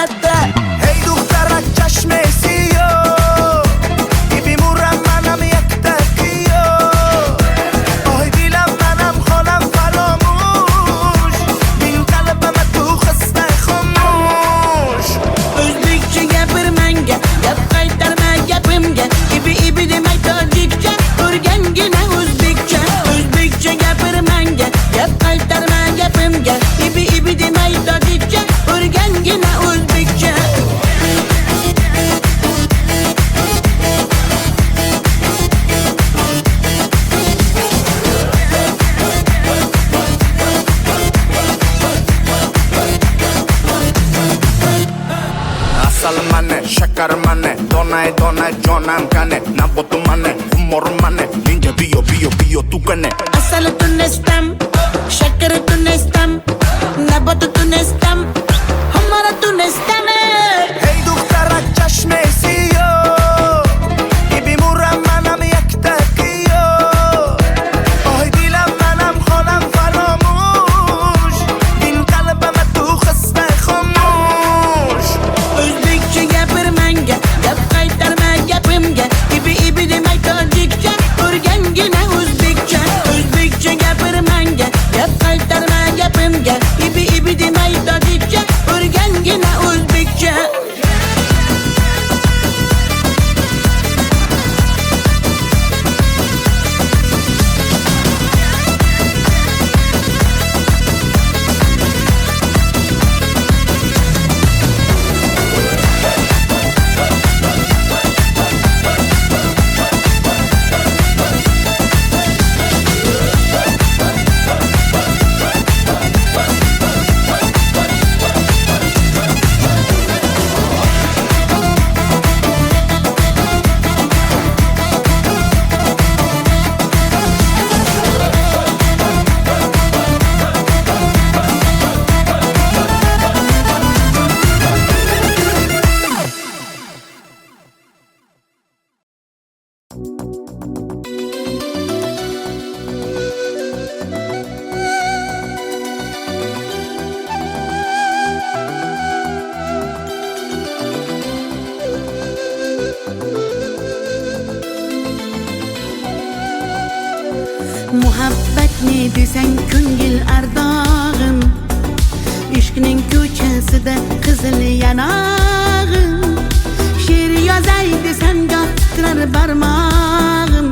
latta. Hey دخترک چشمسی بیمورم منم یک تکیو آی دیلم منم خانم فراموش بین قلبم تو خسته خاموش O'zbekcha gapir menga, gap qaytarma gapimga. Ibi demay tojikcha, o'rgangina o'zbekcha. O'zbekcha gapir menga, gap qaytarma gapimga. Ibi demay tojikcha, o'rgangina o'zbekcha. Asal mane, shakar mane, donay donay jonam kane Nabotu mane, humor mane, ninja biyo tu kane Asal tunestam, shakar tunestam, nabat tunestam, hamara tunestam. Hey دخترک چشمسی بیمورم منم یک تکیو آی دیلم منم خانم فراموش بین قلبم تو خسته خاموش O'zbekcha gapir menga, gap qaytarma gapimga. Ibi demay tojikcha, o'rgangina o'zbekcha. O'zbekcha gapir menga, gap qaytarma gapimga. Ibi demay tojikcha, o'rgangina o'zbekcha. Muhabbat ne desang ko'ngil ardog'im, ishqning ko'chasida qizil yanog'im. She'r yozay desam goh titrar barmog'im,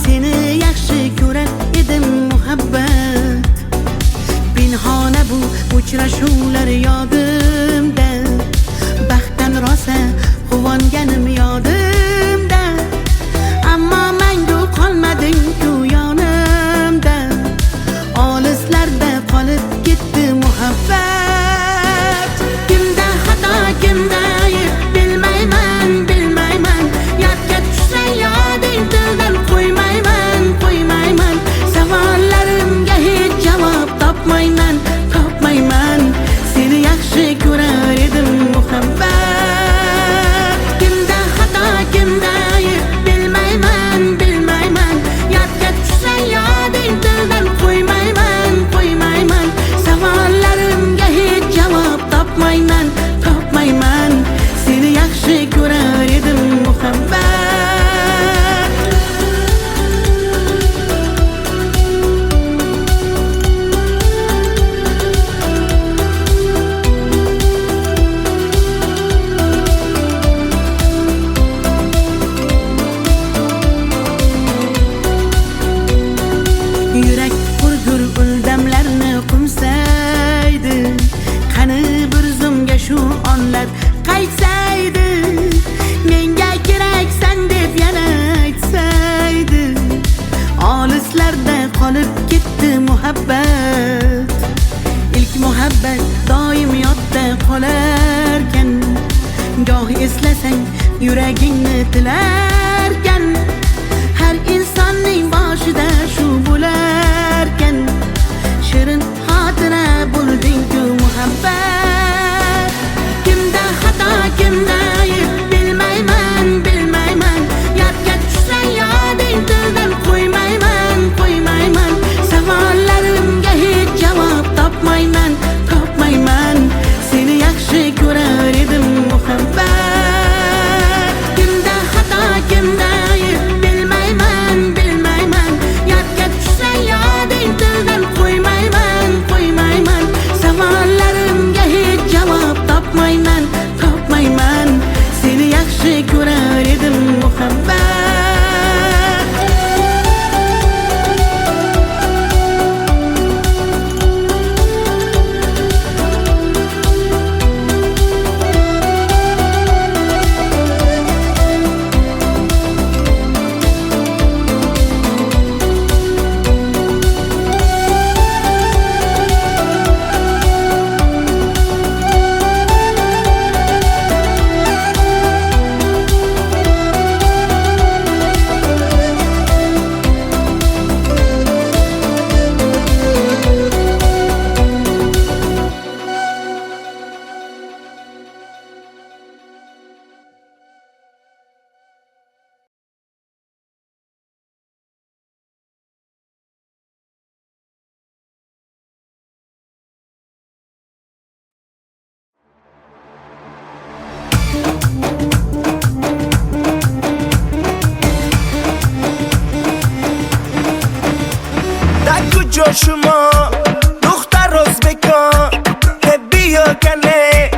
seni yaxshi ko'rar edim muhabbat. Pinhona bu uchrashuvlar yodimda, baxtdan rosa quvonganim yodimda. Ammo mangu qolmading-ku yonimda, olislarda qolib ketdi muhabbat. Kimda xato, kimda ayb bilmayman, yodga tushsa yoding tildan qo'ymayman. Savollarimga hech javob topmayman. Seni yaxshi ko'rar edim muhabbat. Kimda xato, kimda ayb bilmayman, yodga tushsa yoding tildan qo'ymayman. Savollarimga hech javob topmayman. Seni yaxshi ko'rar edim muhabbat. Yurak hurgur uldamlarni qumsaydi, qani bir zumga shu onlar qaytsaydi. Menga keraksan deb yana aytsaydi, olislarda qolib ketdi muhabbat. İlk muhabbat doim yodda qolarkan, goh eslasang yuragingni tilarkan. Har insonning boshida shu bo'larkan, shirin xotira bo'lding-ku muhabbat. Kimda xato, kimda ayb bilmayman, yodga tushsa yoding tildan qo'ymayman. Savollarimga hech javob topmayman. Seni yaxshi ko'rar muhabbat. Kimda xato kimda ayb bilmayman bilmayman. Yodga tushsa yoding tildan qo'ymayman qo'ymayman. Savollarimga hech javob topmayman topmayman. Seni yaxshi ko'rar edim muhabbat. شما دختر ازبکان بیا کنه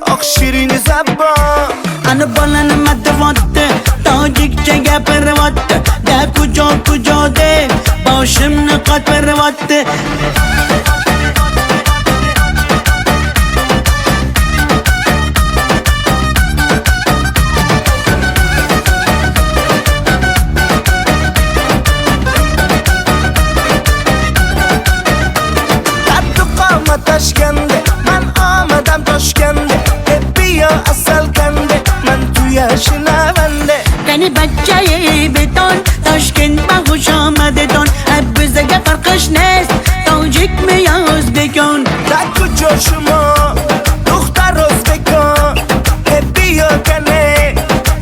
آخ شیرین زبان Ana balani matvatte tojikcha gapirvatte da kujo de boshimni qotvirvatte. Toshkende man omadam Toshkende bia asal kande man tu yashnavande Qani bachchayi beton Toshkent ma xush omadedon bizga farqish nest tojikmi yo o'zbekon. da kujo shuma dukhtar o'zbekon bia kane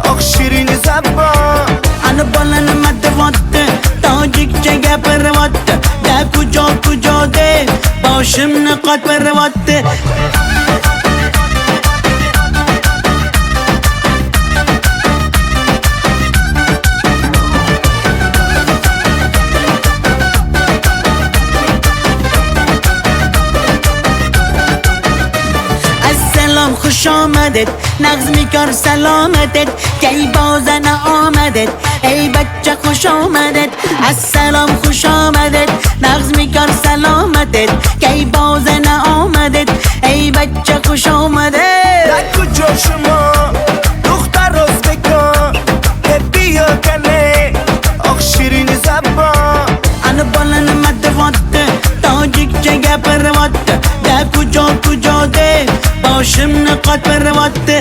oq shirin zabon Ana balani matvatte tojikcha gapirvatte da kujo de boshimni qotvirvatte. Assalom xush omadet nag'zmi kor salomatet kay bozana omadet ey bachcha xush omadet. Assalom xush omadet nag'zmi kor salomatet kay bozana omadet ey bachcha xush omadet. da kujo shuma dukhtar o'zbekon bia kane oq shirin zabon Ana balani matvatte tojikcha gapirvatte da kujo de boshimni qotvirvatte.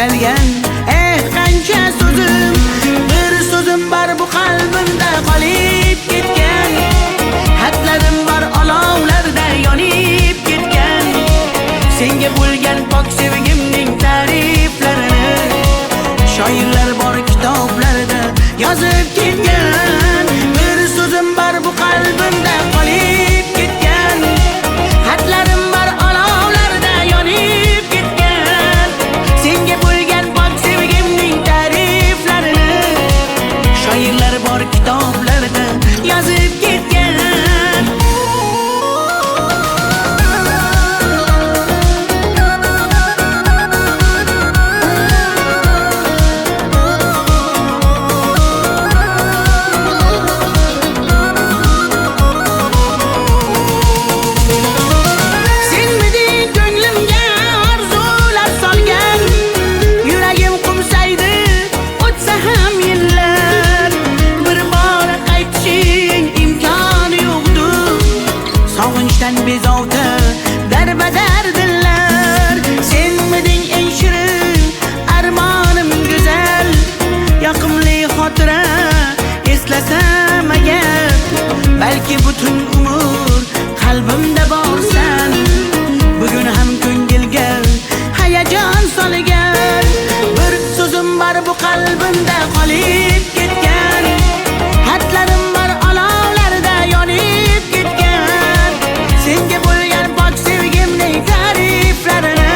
atalgan qancha so'zim, bir so'zim bor bu qalbimda qolib ketgan. Xatlarim bor olovlarda yonib ketgan. Senga bo'lgan pok sevgimning ta'riflarini shoirlar bor kitoblarda yozib ketgan. Bir so'zim bor bu qalbimda qolib ketgan. Xatlarim bor olovlarda yonib ketgan. Senga bo'lgan pok sevgimning ta'riflarini shoirlar bor kitoblarda yozib ketgan. Bezovta darbadar dillar, senmiding eng shirin armonim go'zal. Yoqimli xotira eslasam agar, balki butun umr qalbimda borsan. Bugun ham ko'ngilga hayajon solgan. Bir so'zim bor bu qalbimda qolib ketgan. Xatlarim bor olovlarda yonib ketgan. Senga bo'lgan pok sevgimning ta'riflarini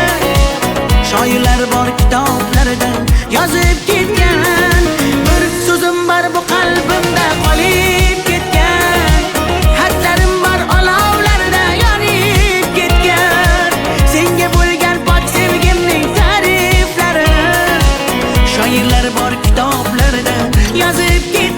shoirlar bor kitoblarda yozib ketgan. Bir so'zim bor bu qalbimda qolib ketgan. Xatlarim bor olovlarda yonib ketgan. Senga bo'lgan pok sevgimning ta'riflarini shoirlar bor kitoblarda yozib ketgan.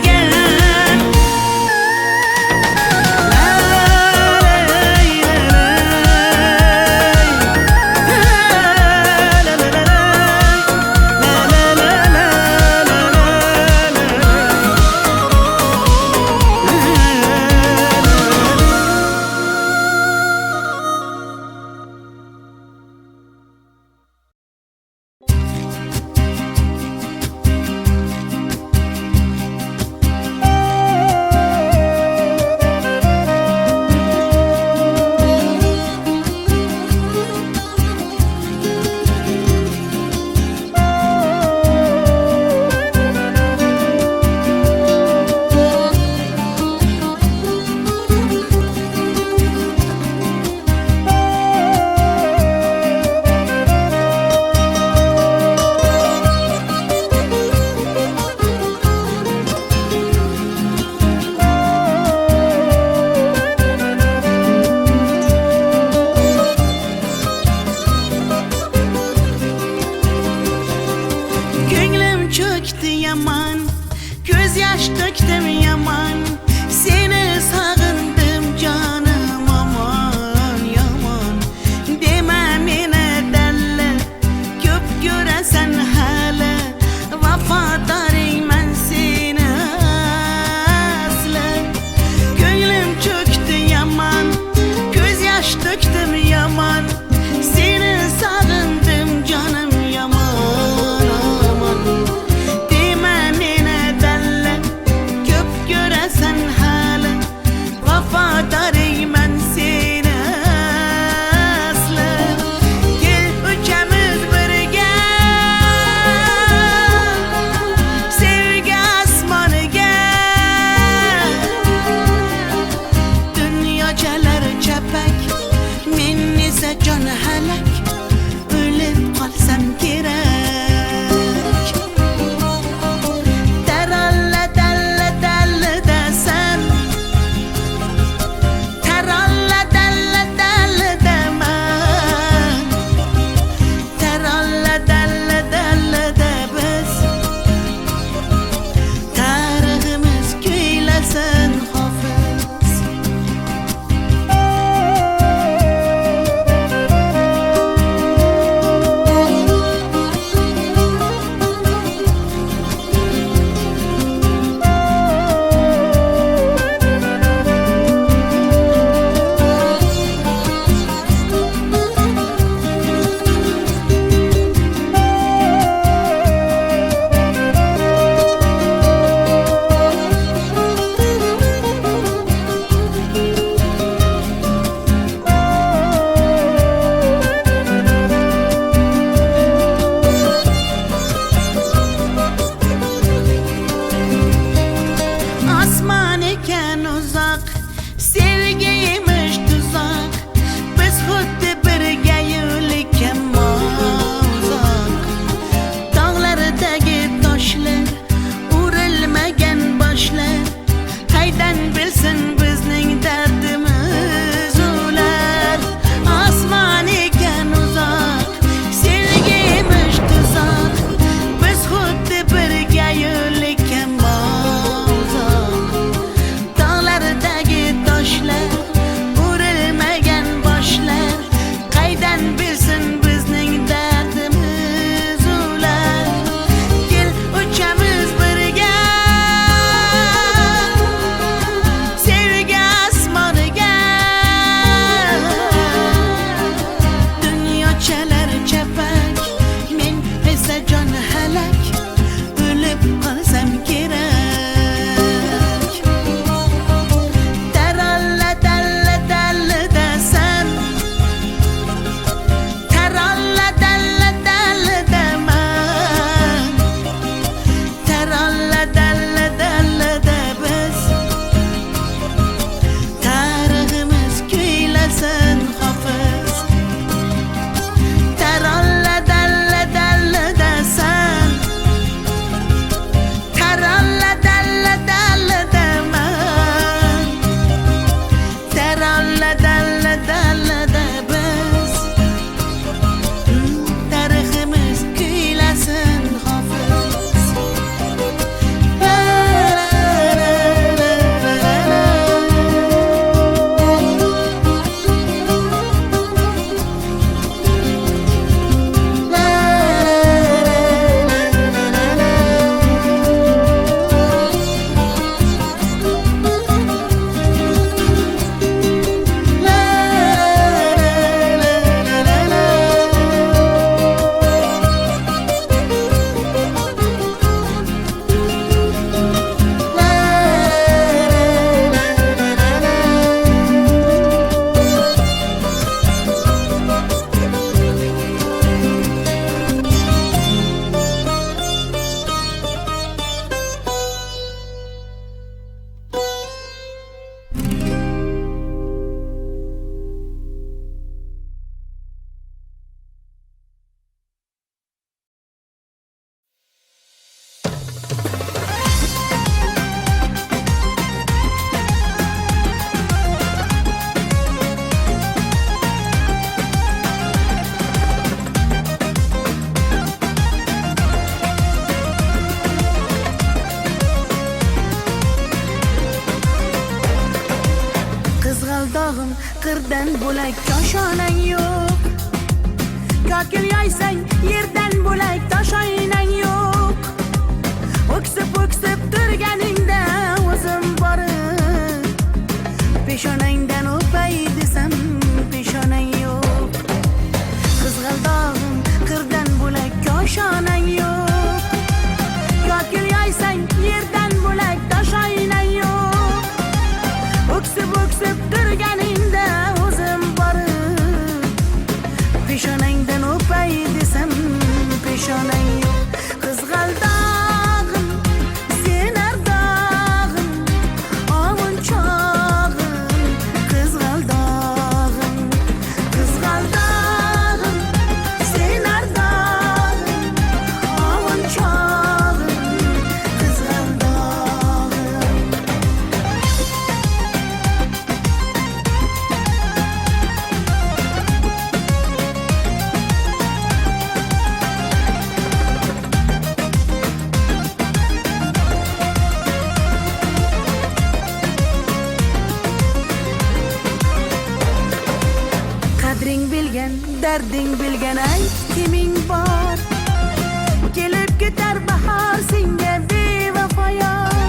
Yaman, göz yaş döktüm yaman. Seni sağındım canım aman yaman. Deme mene delle, köp göresen hala. Vafadarım ben seni asla. Gönlüm çöktü yaman, göz yaş döktüm yaman. Seni sağındım canım yaman aman. Sen hala qirdan bo'lak koshonang yo'q. Kokil yoysang yerdan bo'lak toshoynang yo'q. O'ksib turganingda o'zim borib peshonangdan o'pay desam peshonang yo'q. Qizg'aldog'im qirdan bo'lak koshonang yo'q. Kokil yoysang yerdan bo'lak toshoynang yo'q. O'ksib turganingda o'zim borib peshonangdan o'pay desam peshonang yo'q. Qizg'aldog'im sen ardog'im ovun chog'im. Qizg'aldog'im sen ardog'im ovun chog'im. Qizg'aldog'im qadring bilgan, darding bilgan ayt kiming bor. Kelib ketar bahor senga bevafoyor.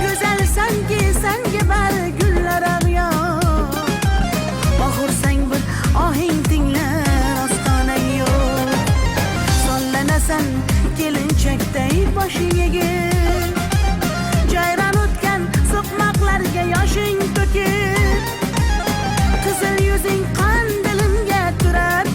Go'zalsanki senga bari gullar ag'yor. Oxursang bir ohing tinglar ostonang yo'q. Sollanasan kelinchakday boshing egib. Jayron o'tgan so'qmoqlarga yoshing to'kib. Qizil yuzing qon dilimga turar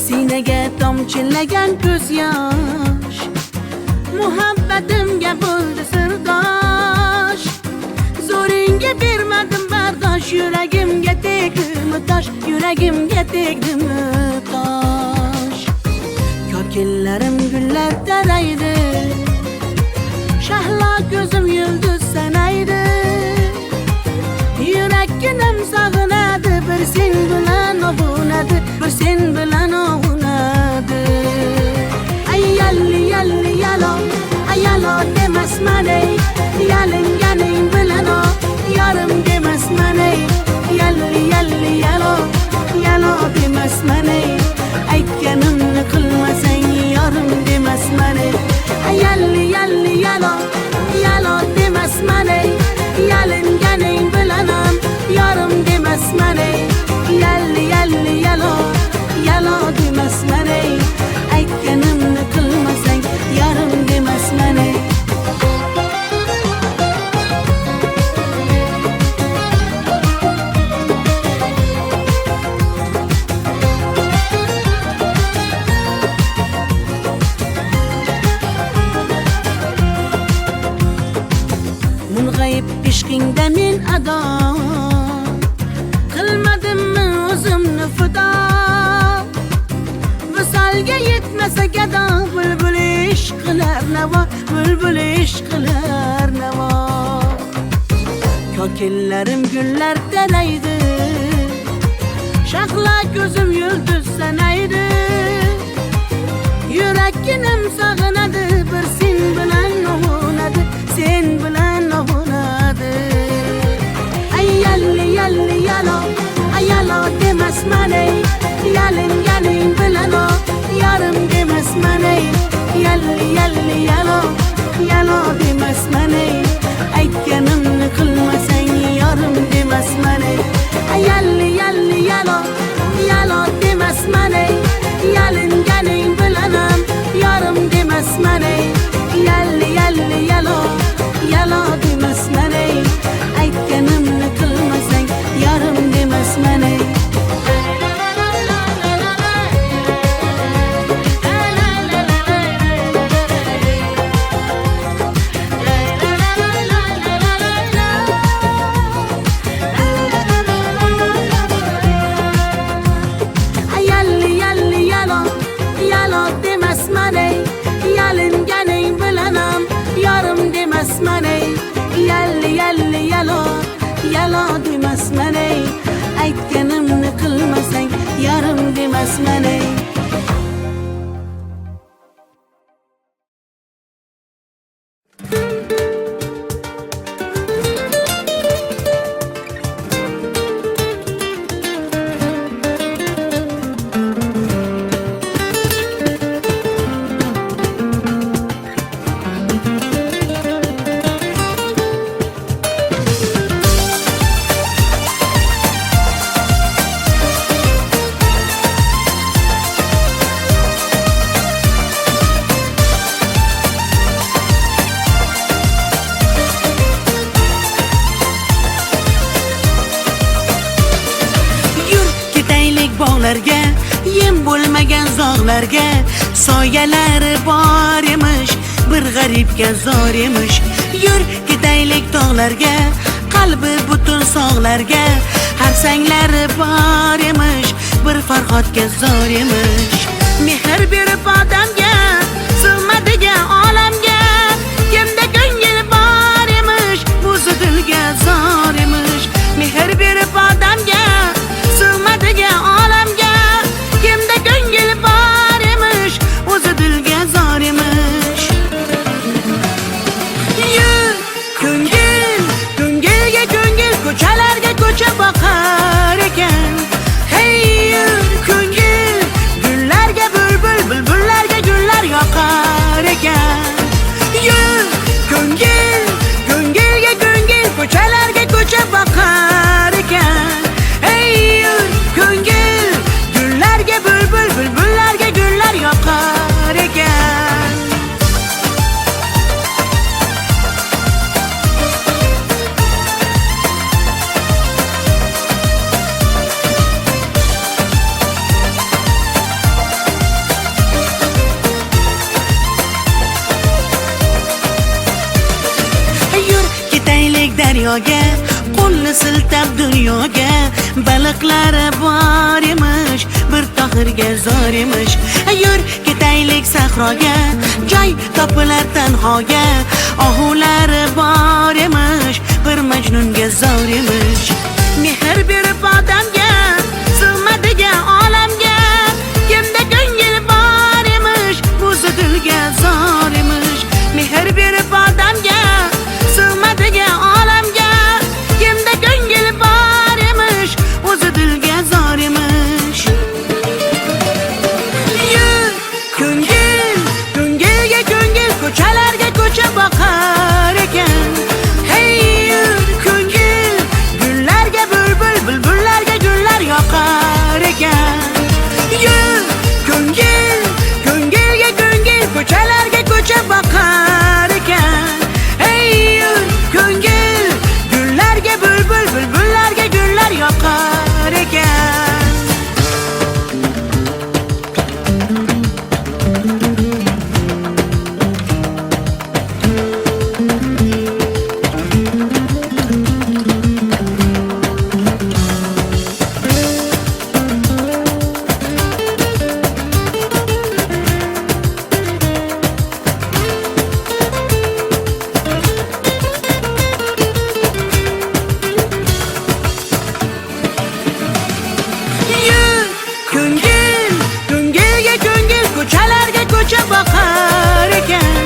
Sinaga tomchilagan ko'z yosh, muhabbatimga bo'ldi sirdosh. Zo'ringga bermadim bardosh, yuragimga tegdimi tosh, yuragimga tegdimi tosh. Kokillarim gullar taraydi, shahlo ko'zim yulduz sanaydi. Yurakkinam sog'inadi, bir sen bilan ovunadi, bir sen bilan ovunadi. Ay yalli yalli yalo, ay yalo demasman ey, yalinganing bilan o, yarim demasman ey. Yalli yalli yalo, yalo demasman ey, aytganimni qilmasang yarim demasman ey. Ay yalli yalli yalo, yalo demasman ey, yalinganing bilan ham yarim demasman ey. Yalli yalli yalo, yalo demasman ey, aytganimni qilmasang yarim demasman ey. Mung'ayib ishqingda men ado, qilmadimmi o'zimni fido. Visolga yetmasa gado, bulbul ishq qilar navo, bulbul ishq qilar navo. Kokillarim gullar taraydi, shahlo ko'zim yulduz sanaydi. Yurakkinam sog'inadi, bir sen bilan ovunadi, sen bilan ovunadi. Ay yalli yalli yalo, ay yalo demasman ey, yalinganing bilan o, yarim demasman ey. Yalli yalli yalo, yalo demasman ey, aytganimni qilmasang yarim demasman ey. Ay yalli yalli yalo, yalo demasman ey, yalinganing bilan ham yarim demasman ey. Yalli yalli yalo, yalo demasman ey, aytganimni qilmasang yarim demasman ey. Yalli yalli yalo, yalo demasman ey, yalinganing bilan ham yarim demasman ey. Yalli yalli yalo, yalo demasman ey, aytganimni qilmasang yarim demasman ey. Bog'larga, yem bo'lmagan zog'larga, soyalari bor emish, bir g'aribga zor emish. Yur ketaylik tog'larga, qalbi butun sog'larga, harsanglari bor emish, bir farhodga zor emish. Mehr berib odamga, sig'madigan olamga, kimda ko'ngil bor emish, o'zi dilga zor emish. Mehr berib odamga, sig'madigan olamga, kimda ko'ngil bor emish, o'zi dilga zor emish. Yur ko'ngil, ko'ngilga ko'ngil, ko'chalarga ko'cha boqar ekan. Hey yur daryoga, qo'lni siltab dunyoga. Baliqlari bor emish, bir tohirga zor emish. Yur ketaylik sahroga, joy topilar tanhoga. Ohulari bor emish, bir majnunga zor emish. Mehr berib odamga, sig'madigan olamga. Kimda ko'ngil bor emish, o'zi dilga zor emish. Mehr berib odamga, sig'madigan olamga. Kimda ko'ngil bor emish, o'zi dilga zor emish. Yur ko'ngil, ko'ngilga ko'ngil, ko'chalarga ko'cha boqar ekan. Hey yur ko'ngil, gullarga bulbul, bulbullarga gullar yoqar ekan. Yur ko'ngil, ko'ngilga ko'ngil, ko'chalarga ko'cha boqar ekan. Hey yur ko'ngil, gullarga bulbul, bulbullarga gullar yoqar ekan. Yur ko'ngil, ko'ngilga ko'ngil, ko'chalarga ko'cha boqar ekan.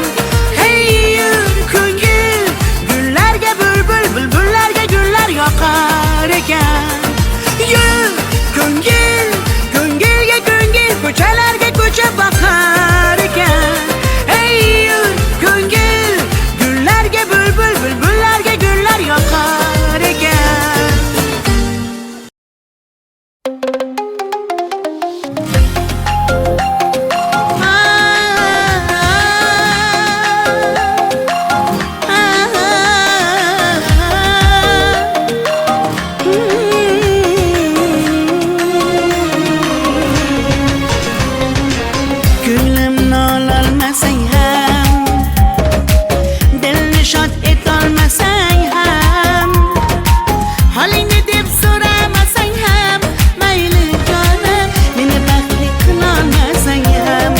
Hey yur ko'ngil, gullarga bulbul, bulbullarga gullar yoqar ekan. Yur ko'ngil, ko'ngilga ko'ngil, ko'chalarga ko'cha boqar ekan. Hey yur ko'ngil, gullarga bulbul, bulbullarga gullar yoqar ekan. Ko'nglimni ololmasang ham, dilni shod etolmasang ham, holingni deb so'ramasang ham, mayli jonim, meni baxtli qilolmasang ham,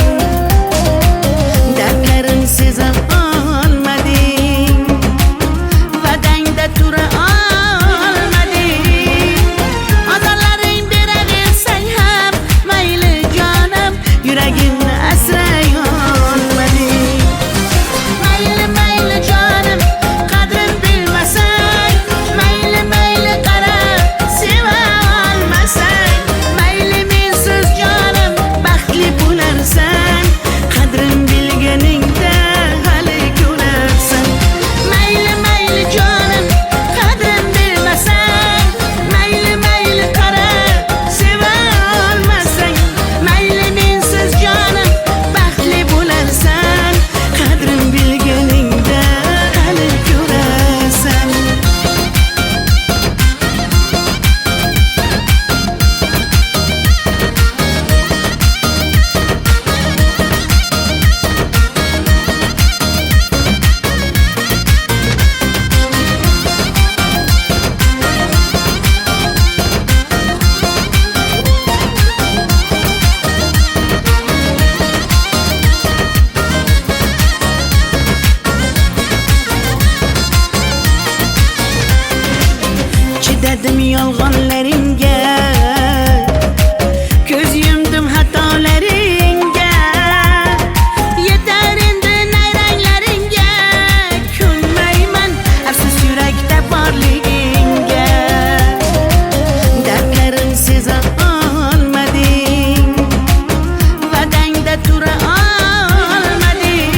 dardlarim seza olmading, va'dangda tura olmading, ozorlaring beraversang ham, mayli jonim, yuragimni asray olmading. Mayli mayli jonim, qadrin bilmasang, mayli mayli qarab seva olmasang, mayli mensiz jonim baxtli bo'larsan, qadrin bilganingda hali ko'rarsan. Mayli mayli jonim, qadrin bilmasang, mayli mayli qarab seva olmasang, mayli mensiz jonim baxtli bo'larsan, qadrin bilganingda hali ko'rarsan. Chidadim yolg'onlaringga, ko'z yumdim xatolaringga. Yetar endi nayranglaringga, ko'nmayman afsus yurakda borligingga. Dardlarim seza olmading, va'dangda tura olmading,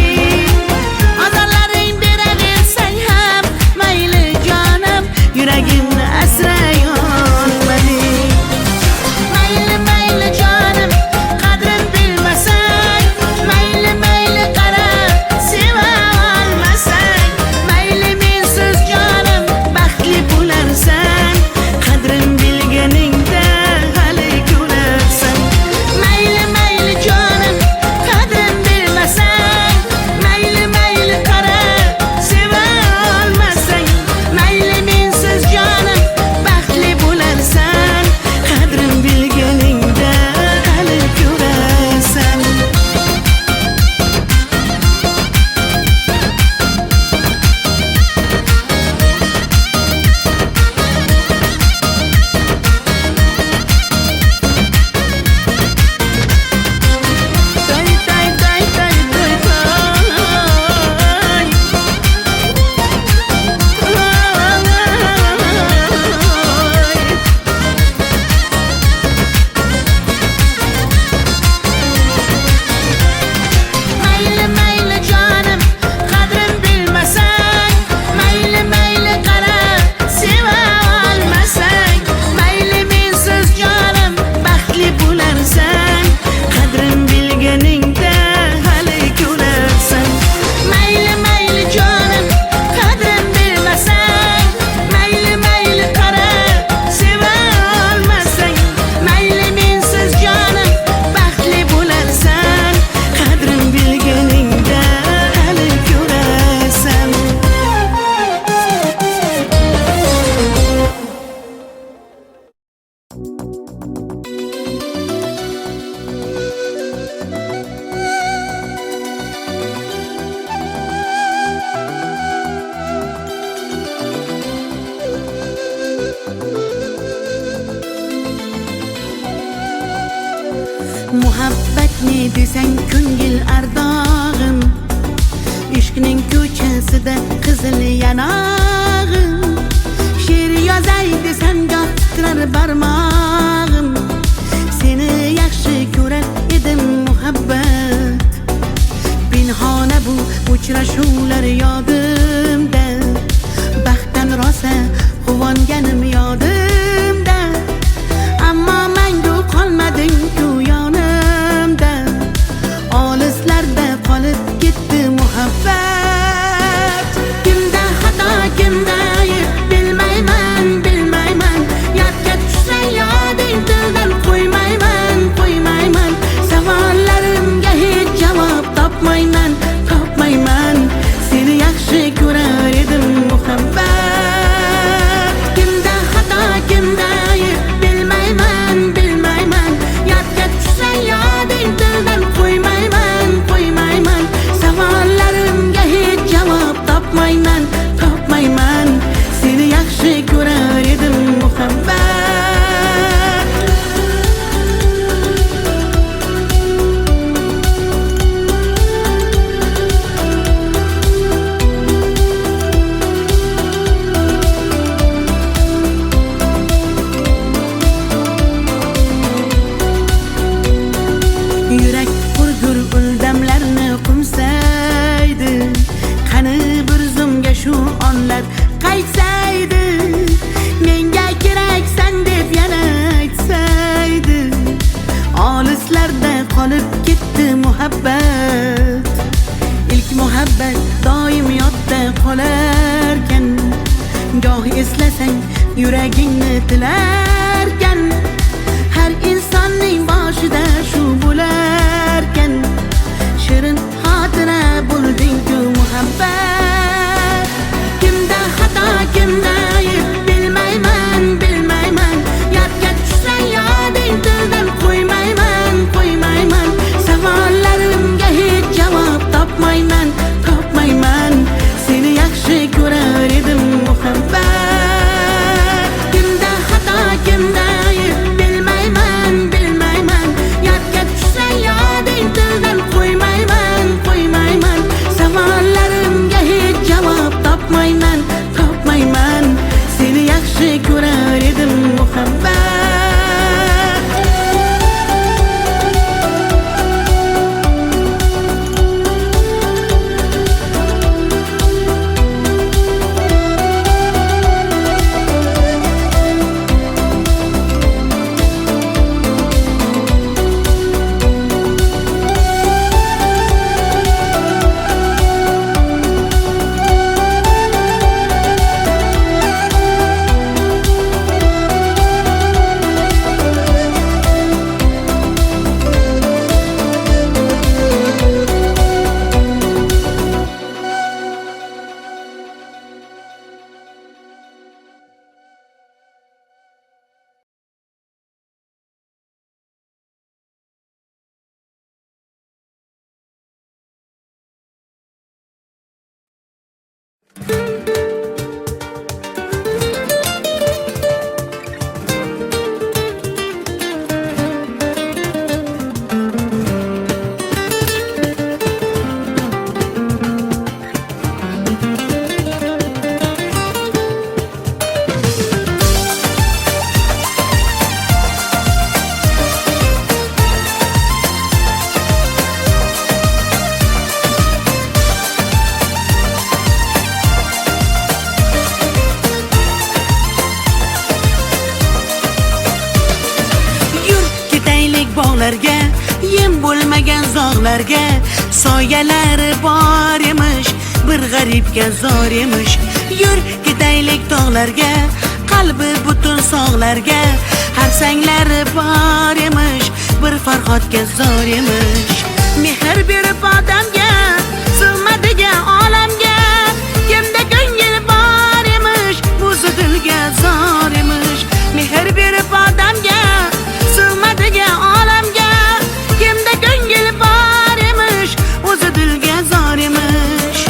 ozorlaring beraversang ham, mayli jonim, yuragimni asray olmading. Mayli mayli jonim, qadrin Muhabbat ne desang ko'ngil ardog'im, ishqning ko'chasida qizil yanog'im. She'r yozay desam goh titrar barmog'im, seni yaxshi ko'rar edim muhabbat. Pinhona bu uchrashuvlar yodimda, baxtdan rosa quvonganim yodimda. Ammo mangu qolmading-ku yonimda, olislarda qolib ketdi muhabbat. Kimda xato, kimda ayb bilmayman, bilmayman. Yodga tushsa yoding tildan qo'ymayman, qo'ymayman. Savollarimga hech javob topmayman, topmayman. Seni yaxshi ko'rar edim muhabbat. Kimda xato, kimda ayb bilmayman, bilmayman. Yodga tushsa yoding tildan qo'ymayman, qo'ymayman. Savollarimga hech javob topmayman, topmayman. Seni yaxshi ko'rar edim muhabbat. Yurak hurgur uldamlarni qumsaydi, qani bir zumga shu onlar qaytsaydi. Menga keraksan deb yana aytsaydi, olislarda qolib ketdi muhabbat. İlk muhabbat doim yodda qolarkan, goh eslasang yuragingni tilarkan. Har insonning boshida shu bo'larkan, shirin xotira bo'lding-ku muhabbat. Kimda xato, kimda ayb bilmayman, bilmayman. Yodga tushsa yoding tildan qo'ymayman, qo'ymayman. Savollarimga hech javob topmayman, topmayman. Seni yaxshi ko'rar edim muhabbat. Kimda xato, kimda ayb bilmayman, bilmayman. Yodga tushsa yoding tildan qo'ymayman, qo'ymayman. Savollarimga hech javob topmayman, topmayman. Seni yaxshi ko'rar edim muhabbat. bog'larga, yem bo'lmagan zog'larga, soyalari bor emish, bir g'aribga zor emish. Yur ketaylik tog'larga, qalbi butun sog'larga, harsanglari bor emish, bir farhodga zor emish. Mehr berib odamga, sig'madigan olamga, kimda ko'ngil bor emish, o'zi dilga zor emish. Mehr berib odamga, sig'madigan olamga, kimda ko'ngil bor emish, o'zi dilga zor emish.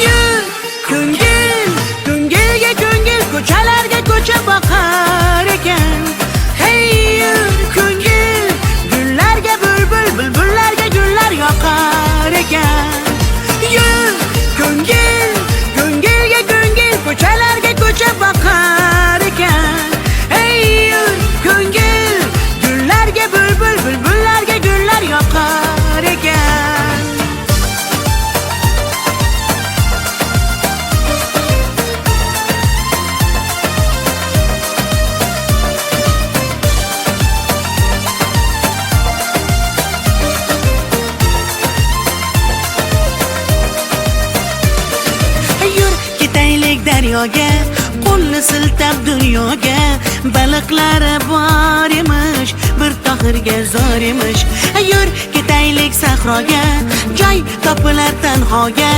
Yur ko'ngil, ko'ngilga ko'ngil, ko'chalarga ko'cha boqar ekan. Hey yur ko'ngil, qo'lni siltab dunyoga baliqlari bor emish bir tohirga zor emish yur ketaylik sahroga joy topilar tanhoga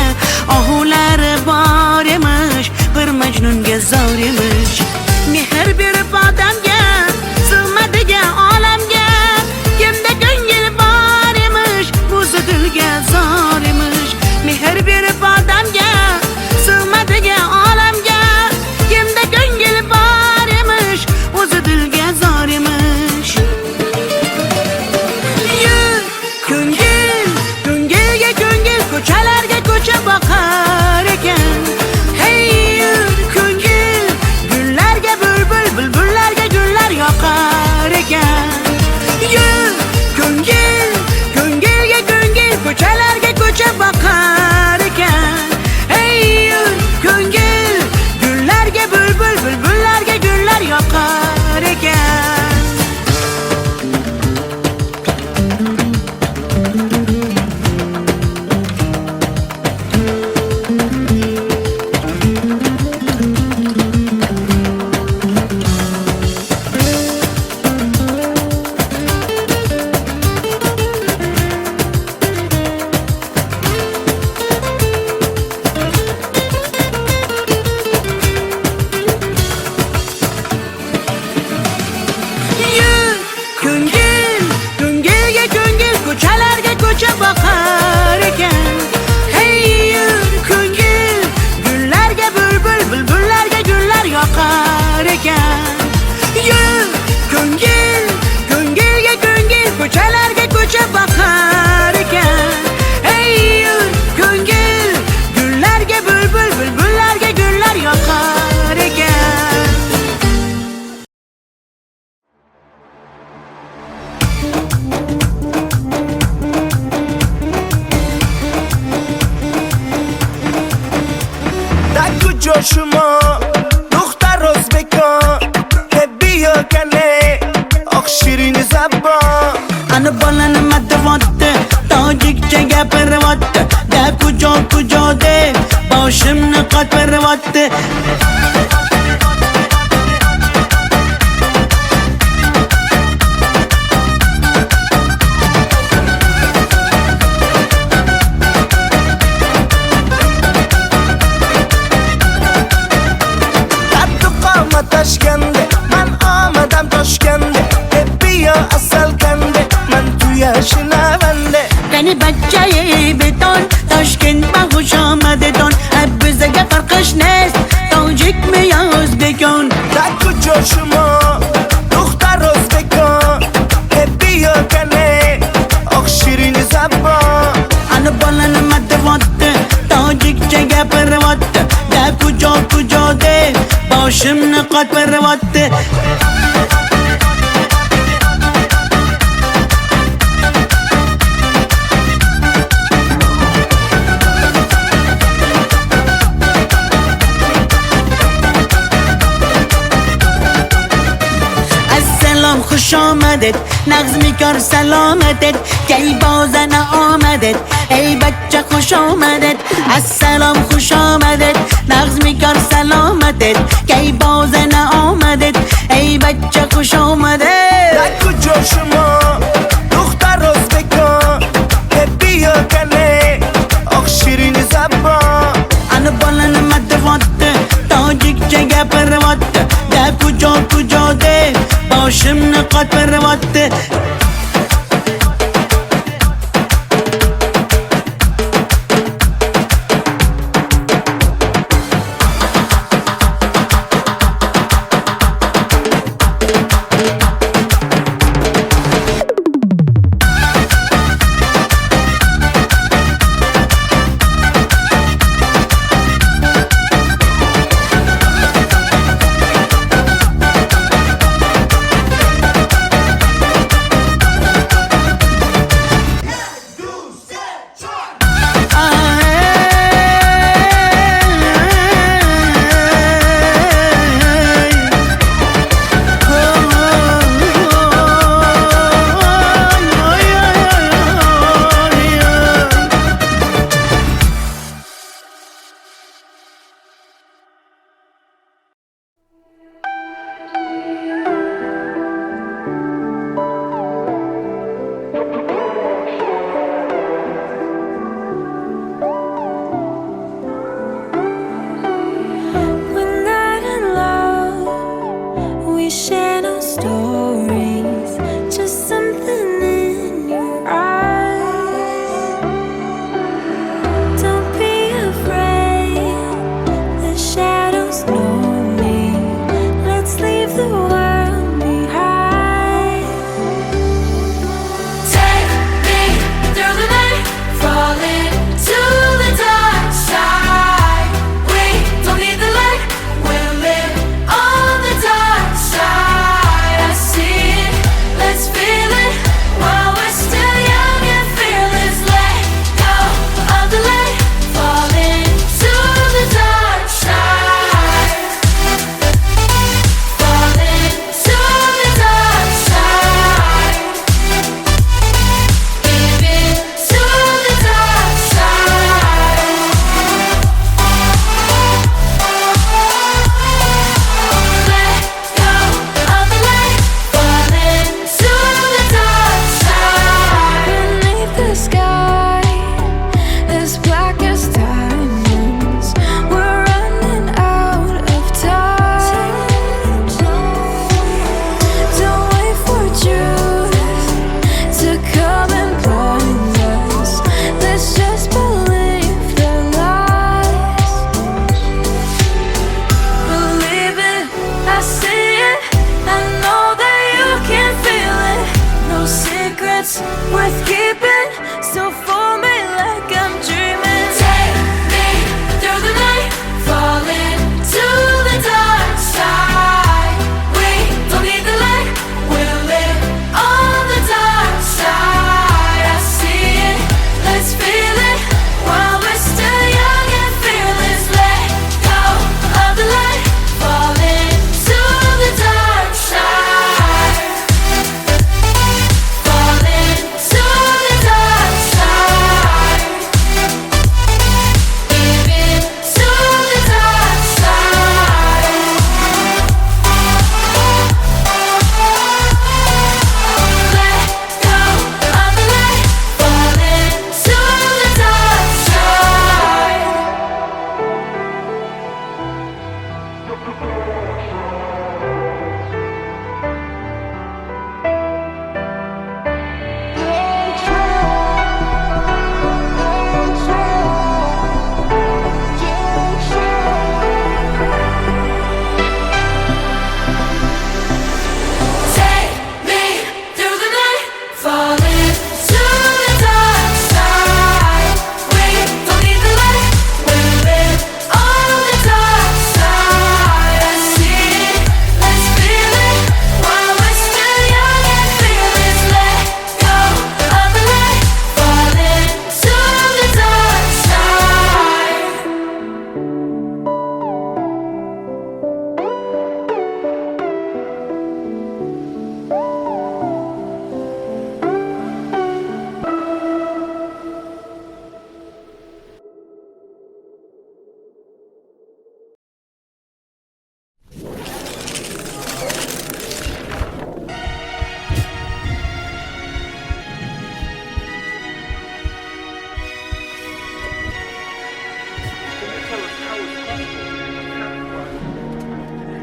ohulari bor emish bir majnunga zor emish mehr berib odamga sig'madigan olamga kimda ko'ngil bor emish o'zi dilga zor emish mehr berib odamga sig'madigan olamga kimda ko'ngil bor emish o'zi dilga zor emish yur ko'ngil ko'ngilga ko'ngil ko'chalarga ko'cha boqar ekan hey yur ko'ngil gullarga bulbul bulbullarga gullar yoqar ekan yur ko'ngil ko'ngilga ko'ngil ko'chalarga ko'cha boqar ekan hey yur ko'ngil gullarga bulbul bulbullarga gullar yoqar ekan yur ko'ngil ko'ngilga ko'ngil ko'chalarga ko'cha boqar ekan hey yur ko'ngil gullarga bulbul bulbullarga gullar yoqar ekan yur ko'ngil ko'ngilga ko'ngil ko'chalarga ko'cha boqar ekan hey yur ko'ngil gullarga bulbul bulbullarga gullar yoqar ekan در کجا شما دختر ازبکان که بیا کنه آخ شیرین زبان Ana balani madavatte tojikcha gapiryapti da kujo deb boshimni qotiryapti قد و قامتش کنده من آمدم تاشکنده که بیا اصل کنده من توی شنونده Qani bachchayi beton Toshkent va xush omadidon bizga farqish nest tojikmi yo o'zbekon در کجا شما دختر ازبکان که بیا کنه آخ شیرین زبان Ana balani madavatte tojikcha gapiryapti da kujo deb boshimni qotiryapti Assalom xush omaded nagz mikor salomated kay bozana omaded ey bachcha xush omaded Assalom xush omaded nagz mikor salomated kay bozana omaded ey bachcha xush omaded در کجا شما دختر ازبکان که بیا کنه آخ شیرین زبان Ana balani madavatte tojikcha gapiryapti da kujo deb boshimni qotiryapti worth keeping. So fool me like I'm dreaming. Take me through the night, falling to the dark side. We don't need the light, we'll live on the dark side. I see it, let's feel it while we're still young and fearless. Let go of the light, falling to the dark side. Falling to the dark side. Giving to the dark side. Let go of the light, falling to the dark side. Take me through the night, falling to the dark side. We don't need the light, we'll live on the dark side. I see it, let's feel it while we're still young and fearless. Let go of the light, falling to the dark side.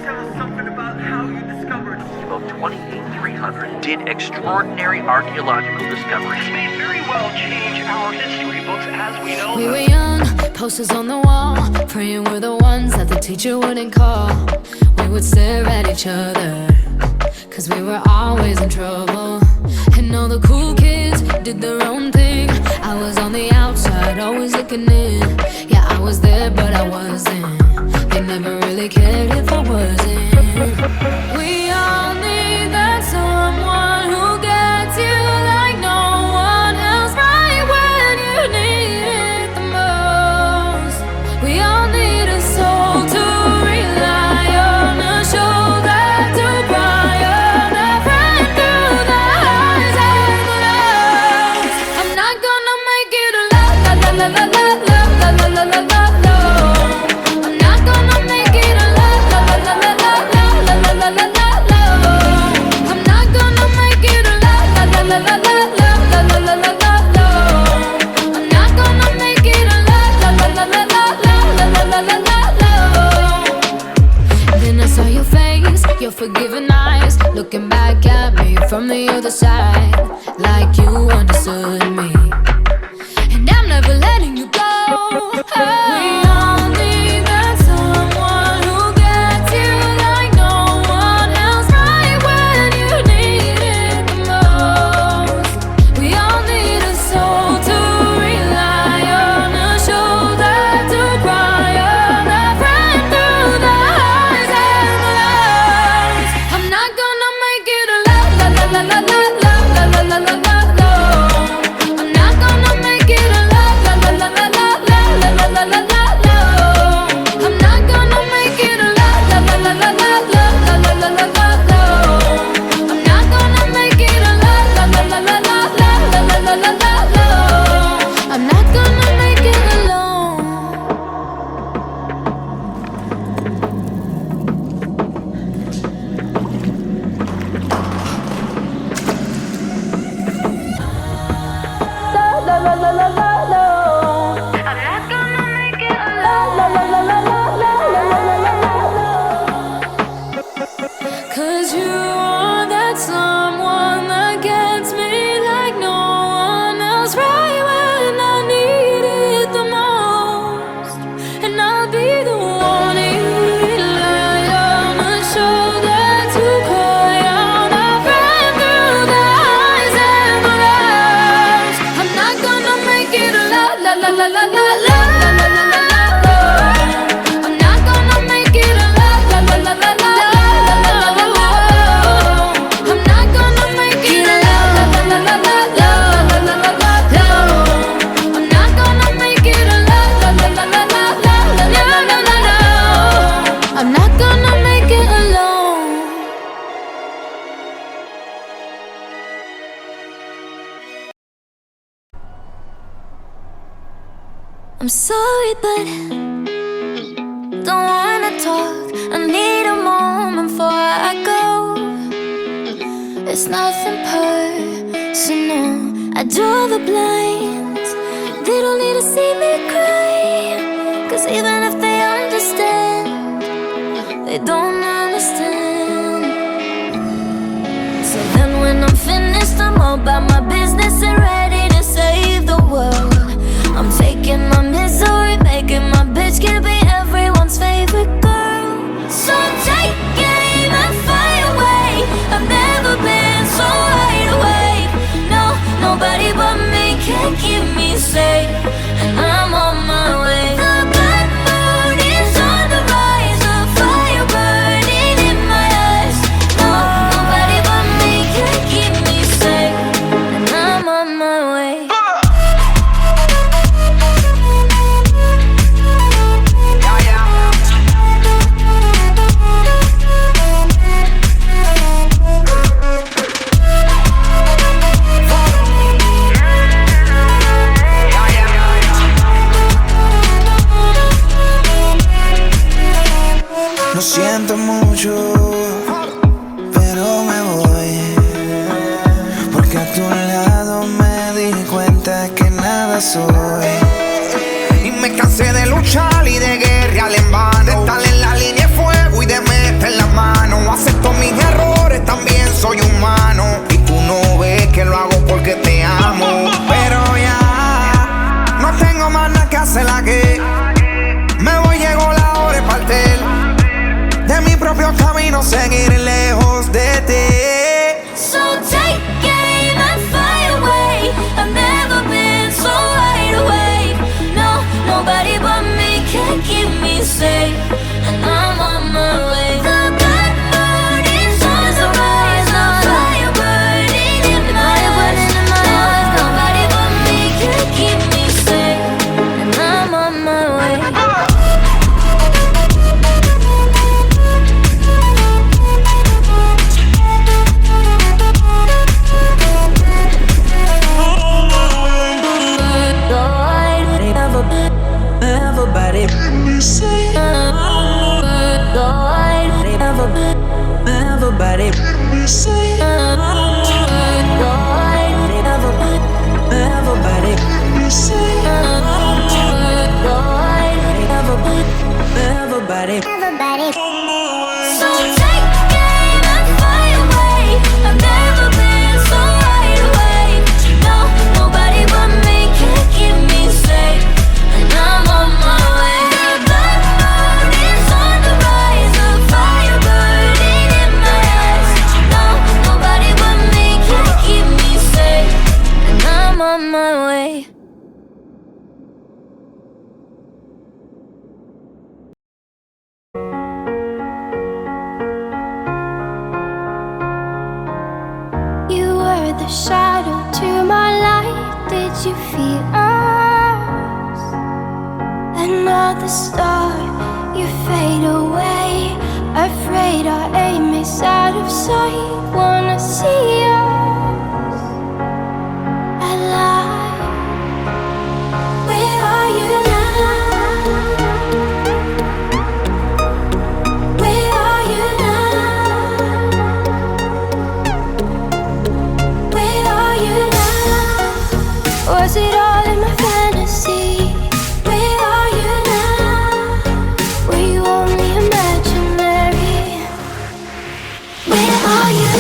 Tell us something about how you discovered. About 28300 did extraordinary archaeological discoveries. This may very well change our history books as we know We them. were young, posters on the wall, praying we're the ones that the teacher wouldn't call. We would stare at each other, cause we were always in trouble. And all the cool kids did their own thing. I was on the outside, always looking in. Yeah, I was there, but I wasn't. They never really cared if I wasn't. We all need that someone who gets you like no one else, right when you need it the most. We all need a soul to rely on, a shoulder to cry on, a friend through the highs and the lows. I'm not gonna make it alone, la la la la la la la la la la la. I'm not gonna make it alone, la la la la la la la la la la la. I'm not gonna make it alone, la la la la la la la la la la la. I'm not gonna make it alone, la la la la la la la la la la. Then I saw your face, your forgiving eyes, looking back at me from the other side, like you understood me. And I'm never letting you go. We all need that someone who gets you like no one else, right when you need it the most. We all need a soul to rely on, a shoulder to cry on, a friend through the highs and the lows. I'm not gonna make it alone, la la la la la la la la la la la. I'm not gonna make it alone, la la la la la la la la la la la. I'm not gonna make it alone, la la la la la la la la la la la. I'm not gonna make it alone, la la la la la la la la la la la. I'm not gonna make it alone. La la la la la la. I'm not gonna make it alone. La la la la la la la la la la. 'Cause you are that someone that gets me like no one else, right when I need it the most. And I'll be the one you rely on, a shoulder to cry on, a friend through the highs and the lows. I'm sorry, but don't wanna talk. I need a moment before I go. It's nothing personal. I draw the blinds. They don't need to see me cry, 'cause even if they understand, they don't understand. So then when I'm finished, I'm all about my business and ready to save the world. I'm taking my misery, making my bitch can be everyone's favorite girl. So take aim and fly away. I've never been so wide awake. No, nobody but me can keep me safe, and I'm on my way. The bad mood is on the rise, a fire burning in my eyes. No, nobody but me can keep me safe, and I'm on my way. Lo siento mucho, pero me voy, porque a tu lado me di cuenta que nada soy. Y me cansé de luchar y de guerrear en vano, de estar en la línea de fuego y de meter la mano. Acepto mis errores, también soy humano, y tú no ves que lo hago porque te amo. Pero ya no tengo más nada que hacer aquí. Me voy, llegó la hora de partir de mi propio camino, seguir lejos de ti. So take aim and fly away. I've never been so wide awake. No, nobody but me can keep me safe, and I'm on my way. The bad mood is on the rise, a fire burning in my eyes. No, nobody but me can keep me safe, and I'm on my way. Everybody, So take aim and fly away. I've never been so wide awake. No, nobody but me can keep me safe, and I'm on my way. The bad mood is on the rise, a fire burning in my eyes. No, nobody but me can keep me safe, and I'm on my way. You were the shadow to my light. Did you feel us? Another star, you fade away. Afraid our aim is out of sight. Wanna see us alive. Where are you now? Where are you now? Where are you now? Was it all in my fantasy? Where are you now? Were you only imaginary? Where are you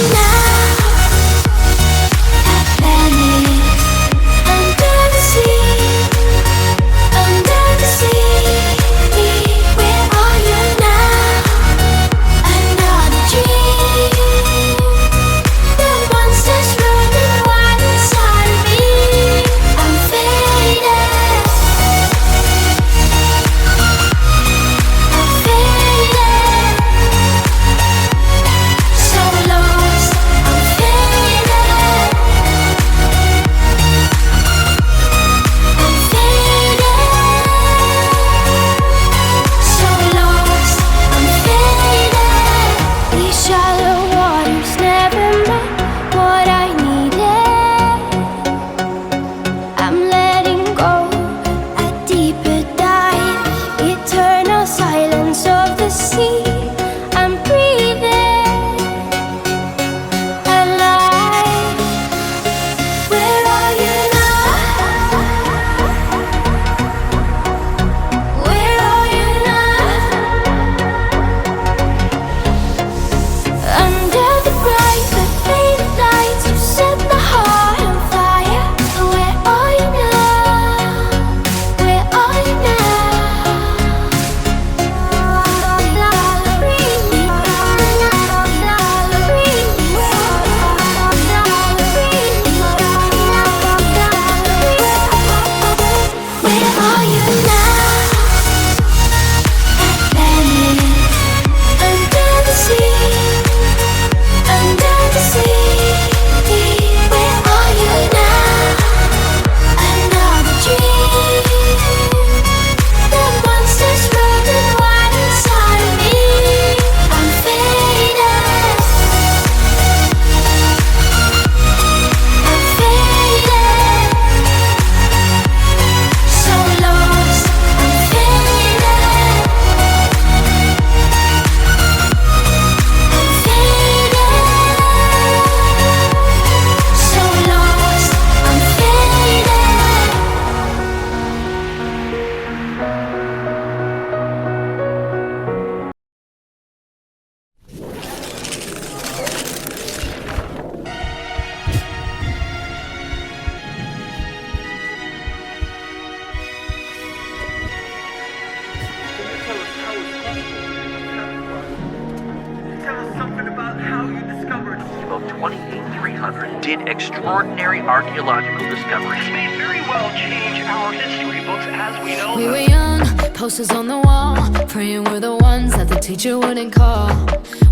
did extraordinary archaeological discoveries. This may very well change our history books as we know We them. were young, posters on the wall, praying we're the ones that the teacher wouldn't call.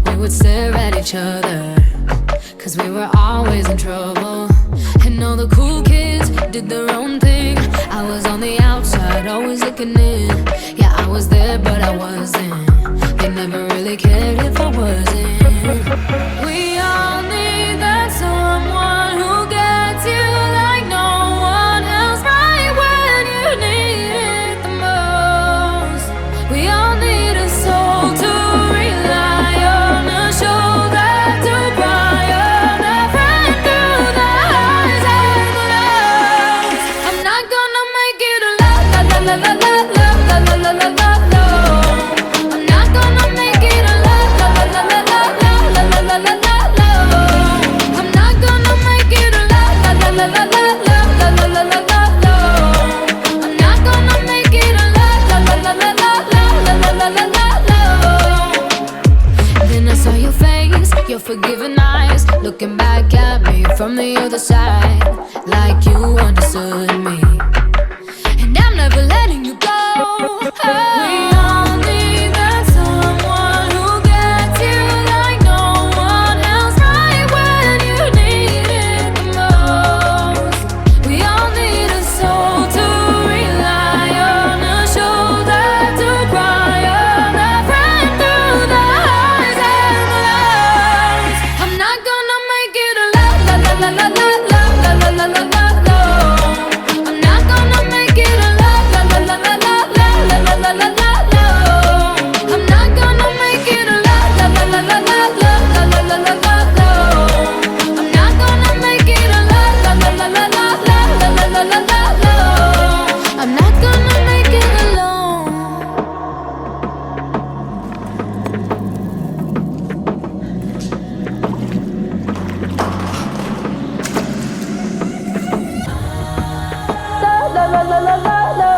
We would stare at each other, cause we were always in trouble. And all the cool kids did their own thing. I was on the outside, always looking in. Yeah, I was there, but I wasn't. They never really cared if I wasn't. We all need that someone who gets you like no one else, right when you need it the most. We all need a soul to rely on, a shoulder to cry on, a friend through the highs and the lows. I'm not gonna make it a la la la la la la la la la la la la. I'm not gonna make it a la la la la la la la la la la la la. I'm not gonna make it a la la la la la la la la la la la la. I'm not gonna make it a la la la la la la la la la la la. Then I saw your face, your forgiving eyes, looking back at me from the other side, like you understood me. And I'm never letting you go. We all need that someone who gets you like no one else, right when you need it the most. We all need a soul to rely on, a shoulder to cry on, a friend through the highs and the lows. I'm not gonna make it a la la la la la la la la la la la la. I'm not gonna make it a la la la la la la la la la la la la. I'm not gonna make it a la la la la la la la la la la la la. I'm not gonna make it a la la la la la la la la la la la. I'm not gonna make it alone. La la la la la la.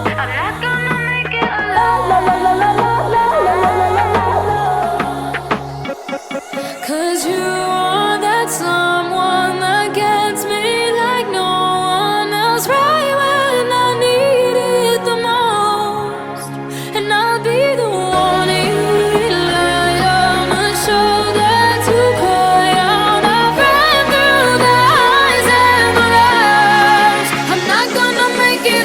I'm not gonna make it alone. La la la la la la la la la la. 'Cause you are that someone that gets me like no one else, right when I need it the most. And I'll be the one you rely on, a shoulder to cry on, a friend through the highs and the lows. I'm not gonna make it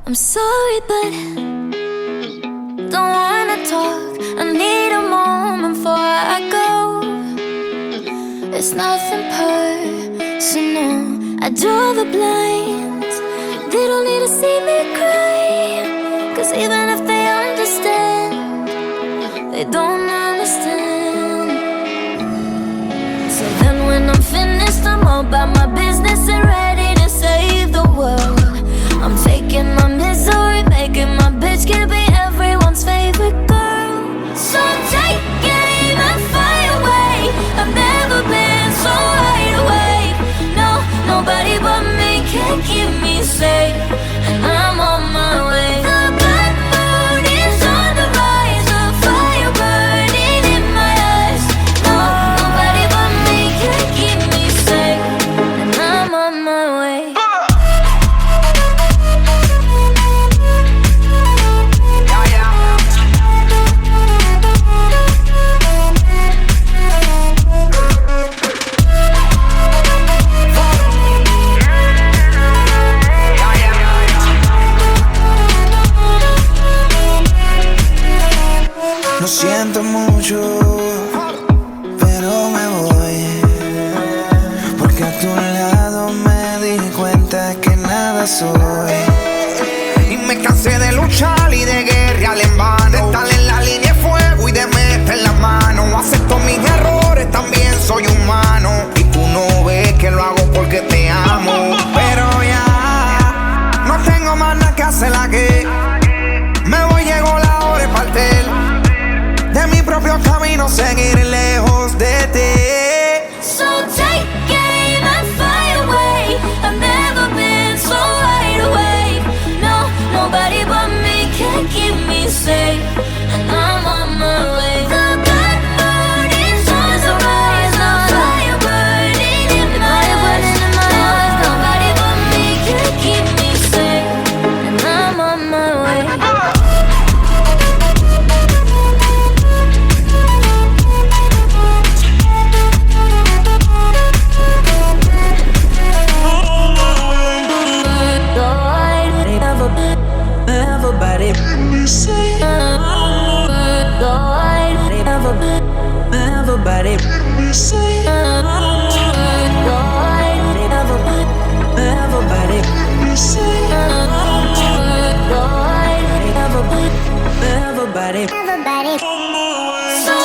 I'm sorry, but don't wanna talk. I need a moment before I go. It's nothing personal. I draw the blinds. They don't need to see me cry. 'Cause even if they understand, they don't understand. So then when I'm finished, I'm all about my business and ready to save the world. I'm taking my misery, making my bitch can be everyone's favorite girl. So take aim and fly away. I've never been so wide awake. No, nobody but me can keep me safe, and I'm on my way. The bad mood is on the rise, a fire burning in my eyes. No, nobody but me can keep me safe, and I'm on my way. Lo siento mucho, pero me voy. Porque a tu lado me di cuenta que nada soy. Y me cansé de luchar y de guerrear en vano, de estar en la línea de fuego y de meter la mano. Acepto mis errores, también soy humano, y tú no ves que lo hago porque te amo. Pero ya no tengo más nada que hacer aquí. Me voy, llegó la hora de partir de mi propio camino, seguir lejos de ti. So take aim and fly away. I've never been so wide awake. No, nobody but me can keep me safe, and I'm on my way. The bad mood is on the rise, a fire burning in my eyes. Nobody but me can keep me safe, and I'm on my way. Everybody. So